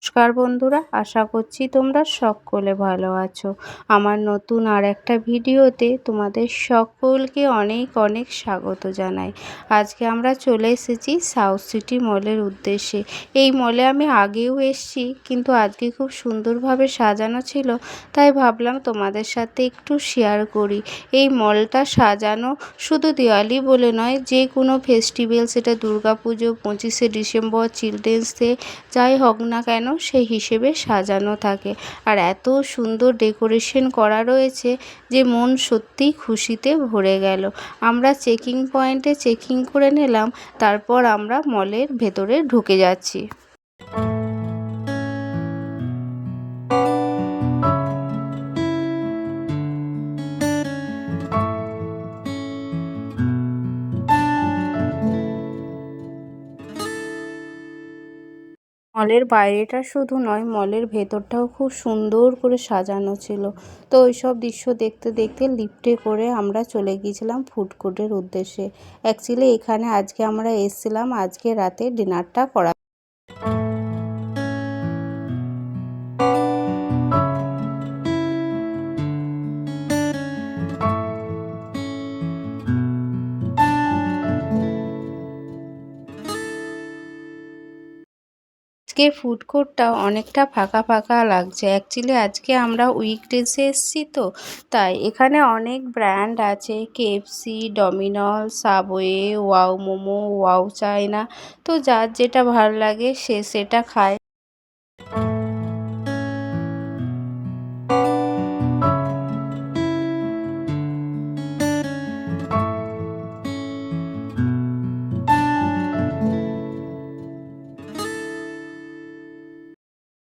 নমস্কার বন্ধুরা, আশা করছি তোমরা সকলে ভালো আছো। আমার নতুন আর একটা ভিডিওতে তোমাদের সকলকে অনেক অনেক স্বাগত জানাই। আজকে আমরা চলে এসেছি সাউথ সিটি মলের উদ্দেশ্যে। এই মলে আমি আগেও এসেছি, কিন্তু আজকে খুব সুন্দরভাবে সাজানো ছিল, তাই ভাবলাম তোমাদের সাথে একটু শেয়ার করি। এই মলটা সাজানো শুধু দিওয়ালি বলে নয়, যে কোনো ফেস্টিভ্যাল, সেটা দুর্গাপুজো, 25শে ডিসেম্বর, চিলড্রেন্স ডে, যাই হোক না কেন সেই হিসেবে সাজানো থাকে। আর এত সুন্দর ডেকোরেশন করা রয়েছে যে মন সত্যিই খুশিতে ভরে গেল। আমরা চেকিং পয়েন্টে চেকিং করে নিলাম, তারপর আমরা মলের ভেতরে ঢুকে যাচ্ছি। মলের বাইরেটা শুধু নয়, মলের ভেতরটাও খুব সুন্দর করে সাজানো ছিল। তো ওইসব দৃশ্য দেখতে দেখতে লিফটে করে আমরা চলে গিয়েছিলাম ফুড কোর্টের উদ্দেশ্যে। অ্যাকচুয়ালি এখানে আজকে আমরা এসেছিলাম আজকে রাতে ডিনারটা করা। আজকে ফুড কোর্টটা অনেকটা ফাঁকা ফাঁকা লাগছে। অ্যাকচুয়ালি আজকে আমরা উইকডেজে এসেছি, তো তাই এখানে অনেক ব্র্যান্ড আছে, KFC, Domino's, subway, wow momo, wow China. তো যার যেটা ভালো লাগে সে সেটা খায়।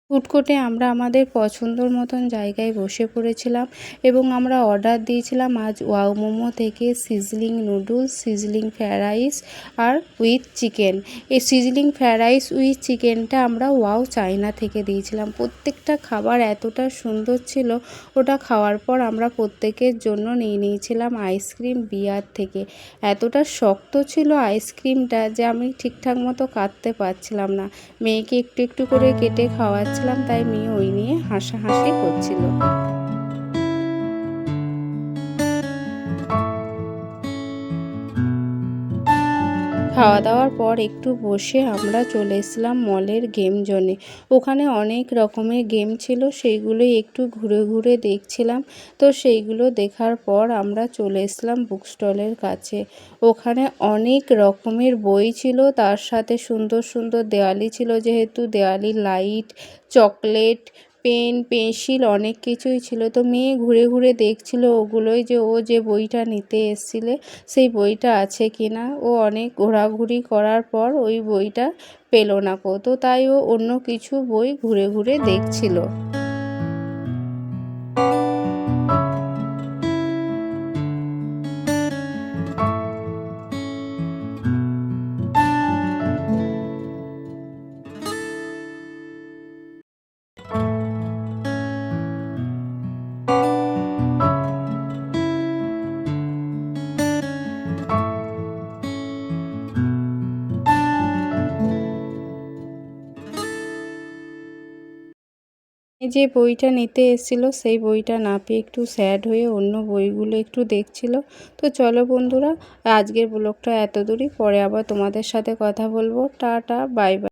ফুড কোর্টে আমরা আমাদের পছন্দর মতন জায়গায় বসে পড়েছিলাম এবং আমরা অর্ডার দিয়েছিলাম আজ ওয়াও মোমো থেকে sizzling noodles, sizzling fried rice আর উইথ চিকেন। এই সিজলিং ফ্রায়েড রাইস উইথ চিকেনটা আমরা ওয়াও চায়না থেকে দিয়েছিলাম। প্রত্যেকটা খাবার এতটা সুন্দর ছিল, ওটা খাওয়ার পর আমরা প্রত্যেকের জন্য নিয়ে নিয়েছিলাম আইসক্রিম বিয়ার থেকে। এতটা শক্ত ছিল আইসক্রিমটা যে আমি ঠিকঠাক মতো কাটতে পারছিলাম না। মেয়েকে একটু একটু করে কেটে খাওয়াচ্ছিলাম, তাই মেয়ে ওই নিয়ে হাসাহাসি করছিল। খাওয়া দাওয়ার পর একটু বসে আমরা চলে এসেছিলাম মলের গেম জোনে। ওখানে অনেক রকমের গেম ছিল, সেইগুলোই একটু ঘুরে ঘুরে দেখছিলাম। তো সেইগুলো দেখার পর আমরা চলে এসেছিলাম বুক স্টলের কাছে। ওখানে অনেক রকমের বই ছিল, তার সাথে সুন্দর সুন্দর দেওয়ালি ছিল, যেহেতু Diwali light, chocolate, pen, pencil অনেক কিছুই ছিল। তো মেয়ে ঘুরে ঘুরে দেখছিল ওগুলোই, যে ও যে বইটা নিতে এসেছিলে সেই বইটা আছে কি না। ও অনেক ঘোরাঘুরি করার পর ওই বইটা পেল না কো, তো তাই ও অন্য কিছু বই ঘুরে ঘুরে দেখছিল। যে বইটা নিতে এসেছিল সেই বইটা না পেয়ে একটু স্যাড হয়ে অন্য বইগুলো একটু দেখছিল। তো চলো বন্ধুরা, আজকের ব্লগটা এত দূরই, পরে আবার তোমাদের সাথে কথা বলবো। Tata, bye bye.